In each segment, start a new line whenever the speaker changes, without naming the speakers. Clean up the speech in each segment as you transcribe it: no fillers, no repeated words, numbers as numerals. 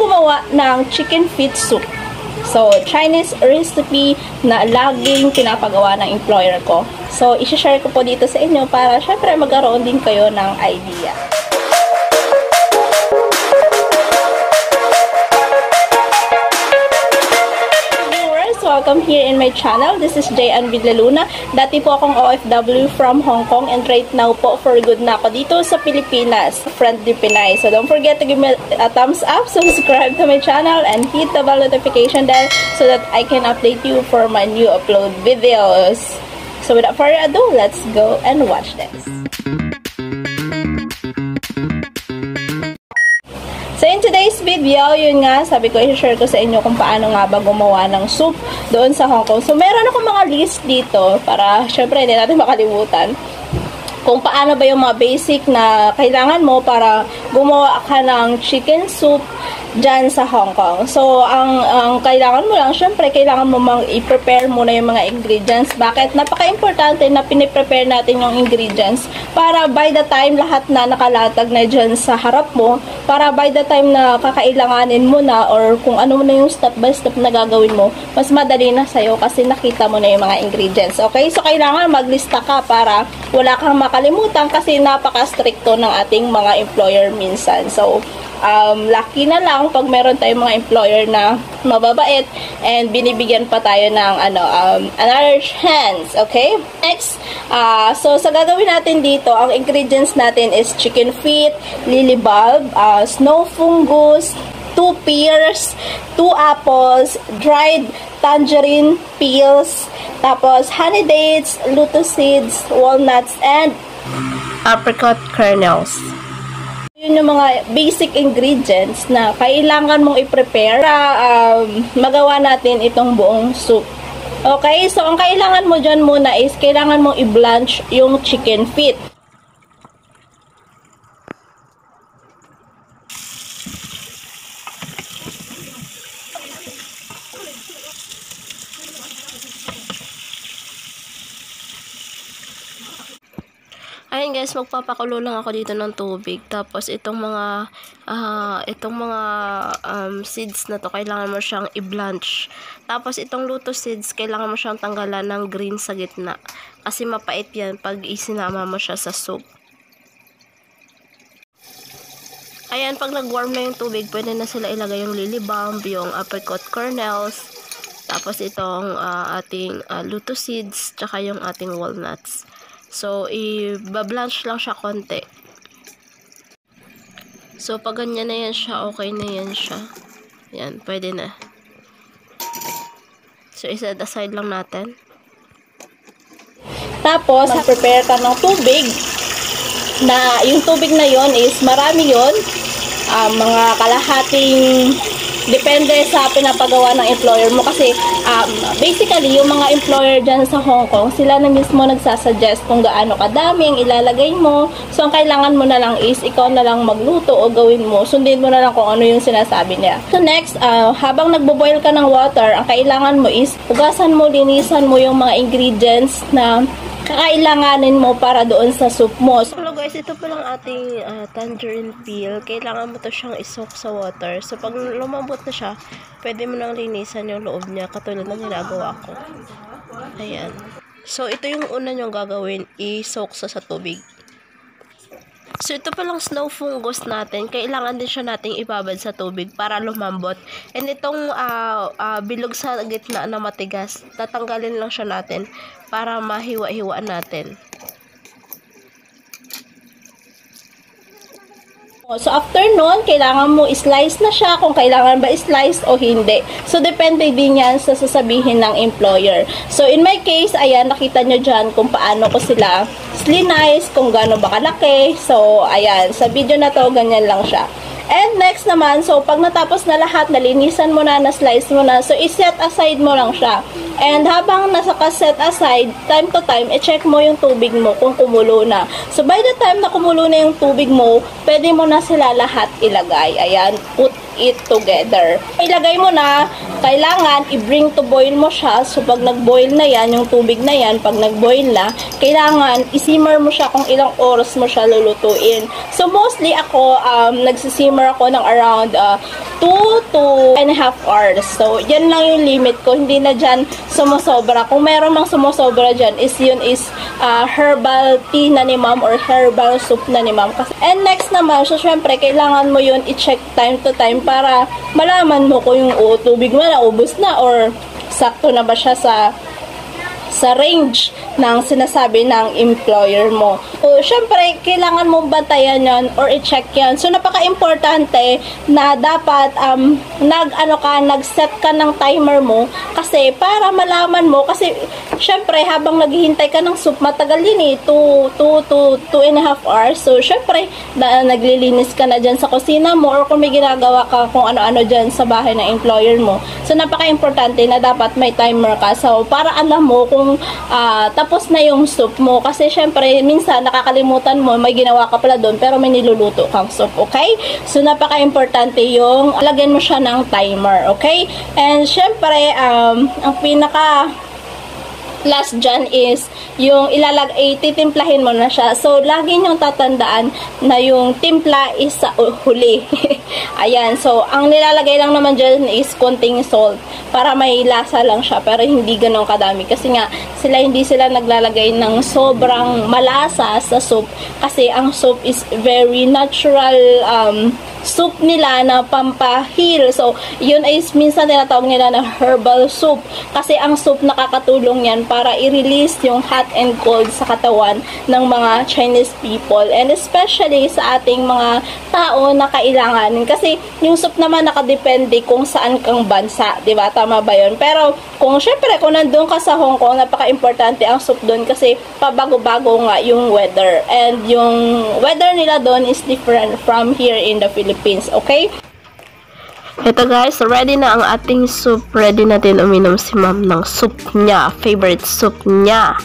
gumawa ng chicken feet soup. So, Chinese recipe na laging pinapagawa ng employer ko. So, isi-share ko po dito sa inyo para syempre magkaroon din kayo ng idea. Welcome here in my channel. This is Jayan Vidlaluna. Dati po akong OFW from Hong Kong and right now po for good na ako dito sa Pilipinas, Friendly Pinay. So don't forget to give me a thumbs up, subscribe to my channel, and hit the bell notification bell so that I can update you for my new upload videos. So without further ado, let's go and watch this. So in today's video, yun nga, sabi ko, i-share ko sa inyo kung paano nga ba gumawa ng soup doon sa Hong Kong. So meron ako mga list dito para, syempre, hindi natin makalimutan kung paano ba yung mga basic na kailangan mo para gumawa ka ng chicken soup dyan sa Hong Kong. So, ang kailangan mo lang, syempre, kailangan mo i-prepare muna yung mga ingredients. Bakit? Napaka-importante na piniprepare natin yung ingredients para by the time lahat na nakalatag na dyan sa harap mo, para by the time na kakailanganin mo na or kung ano na yung step by step na gagawin mo, mas madali na sa'yo kasi nakita mo na yung mga ingredients. Okay? So, kailangan maglista ka para wala kang makalimutan kasi napaka-stricto ng ating mga employer minsan. So, lucky na lang pag meron tayong mga employer na mababait and binibigyan pa tayo ng another chance, okay? Next, so sa gagawin natin dito, ang ingredients natin is chicken feet, lily bulb, snow fungus, 2 pears, 2 apples, dried tangerine peels, tapos honey dates, lotus seeds, walnuts, and apricot kernels. Yun yung mga basic ingredients na kailangan mong i-prepare para magawa natin itong buong soup. Okay? So, ang kailangan mo dyan muna is kailangan mong i-blanch yung chicken feet. Ayun guys, magpapakulo lang ako dito ng tubig. Tapos itong mga seeds na to, kailangan mo siyang i-blanch. Tapos itong lotus seeds, kailangan mo siyang tanggalan ng green sa gitna. Kasi mapait yan pag isinama mo siya sa soup. Ayan, pag nag-warm na yung tubig, pwede na sila ilagay yung lily bulb, yung apricot kernels, tapos itong ating lotus seeds, tsaka yung ating walnuts. So, i-blanch lang siya konti. So, pag ganyan na yan siya, okay na yan siya. Yan, pwede na. So, i-set aside lang natin. Tapos, prepare ka ng tubig. Na, yung tubig na yon is marami yon, mga kalahating, depende sa pinapagawa ng employer mo kasi basically yung mga employer dyan sa Hong Kong, sila na mismo nagsasuggest kung gaano kadami ang ilalagay mo. So ang kailangan mo na lang is ikaw na lang magluto o gawin mo, sundin mo na lang kung ano yung sinasabi niya. So next, habang nagbo-boil ka ng water, ang kailangan mo is hugasan mo, linisan mo yung mga ingredients na kakailanganin mo para doon sa soup mo. So hello guys, ito pa lang ating tangerine peel. Kailangan mo to siyang isok sa water. So pag lumambot na siya, pwede mo nang linisan yung loob niya katulad ng ginagawa ko. Ayan. So ito yung una nyong gagawin, isok sa tubig. So ito pa lang snow fungus natin, kailangan din siya nating ibabad sa tubig para lumambot. And itong bilog sa gitna na matigas, tatanggalin lang siya natin para mahiwa-hiwa natin. So, after nun, kailangan mo i-slice na siya kung kailangan ba i-slice o hindi. So, depende din yan sa sasabihin ng employer. So, in my case, ayan, nakita nyo dyan kung paano ko sila slice, kung gaano ba kalaki. So, ayan, sa video na to, ganyan lang siya. And next naman, so pag natapos na lahat, nalinisan mo na, na-slice mo na, so i-set aside mo lang siya. And habang nasa ka-set aside, time to time, i-check mo yung tubig mo kung kumulo na. So by the time na kumulo na yung tubig mo, pwede mo na sila lahat ilagay. Ayan, put it together. Ilagay mo na, kailangan i-bring to boil mo siya. So pag nag-boil na yan, yung tubig na yan, pag nag-boil na, kailangan i-simmer mo siya kung ilang oras mo siya lulutuin. So mostly ako, nagsisimmer ako ng around 2 to 2.5 hours. So, yan lang yung limit ko. Hindi na dyan sumusobra. Kung meron mang sumusobra dyan, yun is herbal tea na ni ma'am or herbal soup na ni ma'am. And next naman, so syempre, kailangan mo yun i-check time to time para malaman mo kung yung tubig mo na ubos na or sakto na ba siya sa range ng sinasabi ng employer mo. So, syempre, kailangan mong bantayan yan or i-check yan. So, napaka-importante na dapat nag-set ka ng timer mo kasi para malaman mo, kasi syempre, habang naghihintay ka ng soup, matagal din 2 to 2.5 hours. So, syempre, naglilinis ka na dyan sa kusina mo or kung may ginagawa ka kung ano-ano dyan sa bahay ng employer mo. So, napaka-importante na dapat may timer ka. So, para alam mo kung tapos na yung soup mo. Kasi syempre, minsan nakakalimutan mo, may ginawa ka pala doon, pero may niluluto kang soup, okay? So, napaka-importante yung lagyan mo siya ng timer, okay? And syempre, ang pinaka last dyan is yung titimplahin mo na siya. So, lagi niyong tatandaan na yung timpla is sa huli. Ayan. So, ang nilalagay lang naman dyan is konting salt para may lasa lang siya pero hindi ganun kadami. Kasi nga, hindi sila naglalagay ng sobrang malasa sa soup kasi ang soup is very natural soup nila na pampahil. So, yun is minsan tinatawag nila na herbal soup kasi ang soup nakakatulong yan para i-release yung hot and cold sa katawan ng mga Chinese people and especially sa ating mga tao na kailangan. Kasi yung soup naman nakadepende kung saan kang bansa, di ba? Tama ba yun? Pero kung syempre, kung nandun ka sa Hong Kong, napaka-importante ang soup doon kasi pabago-bago nga yung weather. And yung weather nila doon is different from here in the Philippines, okay? Ito guys, ready na ang ating soup. Ready natin uminom si ma'am ng soup niya. Favorite soup niya.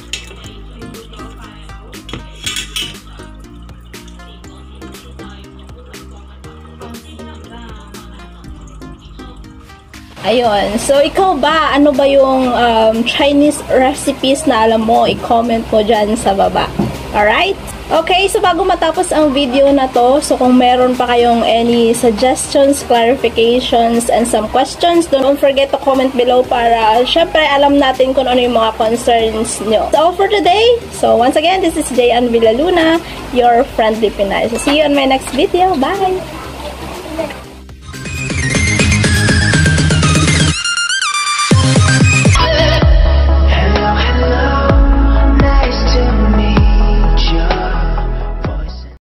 Ayun. So, ikaw ba? Ano ba yung Chinese recipes na alam mo? I-comment mo dyan sa baba. Alright? Okay, so bago matapos ang video na to, so kung meron pa kayong any suggestions, clarifications, and some questions, don't forget to comment below para syempre alam natin kung ano yung mga concerns nyo. So, for today, so once again, this is Jayan Villaluna, your friendly Pinay. So, see you on my next video. Bye!